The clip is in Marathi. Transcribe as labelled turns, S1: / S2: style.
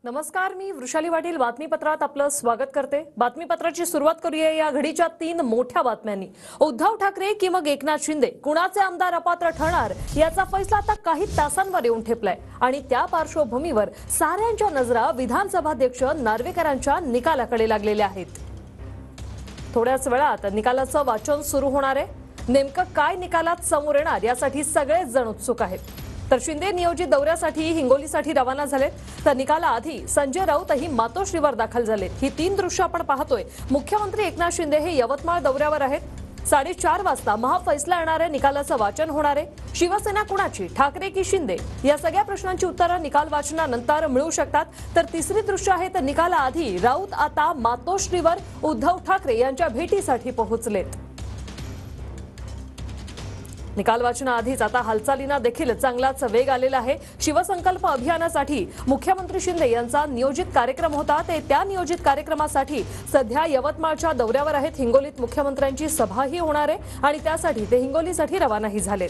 S1: नमस्कार, मी वृषाली पाटील बातमीपत्रात आपलं स्वागत करते। बातमीपत्राची सुरुवात करूया या घडीच्या 3 मोठ्या बातम्यांनी। उद्धव ठाकरे की मग एकनाथ शिंदे कुणाचे आमदार अपात्र ठरणार याचा फैसला आता काही तासांवर येऊन ठेपलाय आणि त्या पार्श्वभूमीवर साऱ्यांच्या नजरा विधानसभाध्यक्ष नार्वेकरांच्या निकालाकडे लागलेल्या आहेत। थोड्याच वेळात निकालाचं वाचन सुरू होणार आहे। नेमकं काय निकालात समोर येणार यासाठी सगळेच जण उत्सुक आहेत। तर शिंदे नियोजित दौऱ्यासाठी हिंगोलीसाठी रवाना झालेत, तर निकालाआधी संजय राऊतही मातोश्रीवर दाखल झालेत। ही 3 दृश्य आपण पाहतोय। मुख्यमंत्री एकनाथ शिंदे हे यवतमाळ दौऱ्यावर आहेत। 4:30 वाजता महाफैसला येणारे निकालाचं वाचन होणार आहे। शिवसेना कुणाची, ठाकरे की शिंदे, या सगळ्या प्रश्नांची उत्तरं निकाल वाचनानंतर मिळू शकतात। तर तिसरी दृश्य आहे, तर निकालाआधी राऊत आता मातोश्रीवर उद्धव ठाकरे यांच्या भेटीसाठी पोहोचलेत। निकाल वाचनाआधीच आता हालचालींना देखील चांगलाच वेग आलेला आहे। शिवसंकल्प अभियानासाठी मुख्यमंत्री शिंदे यांचा नियोजित कार्यक्रम होता, ते त्या नियोजित कार्यक्रमासाठी सध्या यवतमाळच्या दौऱ्यावर आहेत। हिंगोलीत मुख्यमंत्र्यांची सभाही होणार आहे आणि त्यासाठी ते हिंगोलीसाठी रवानाही झालेत।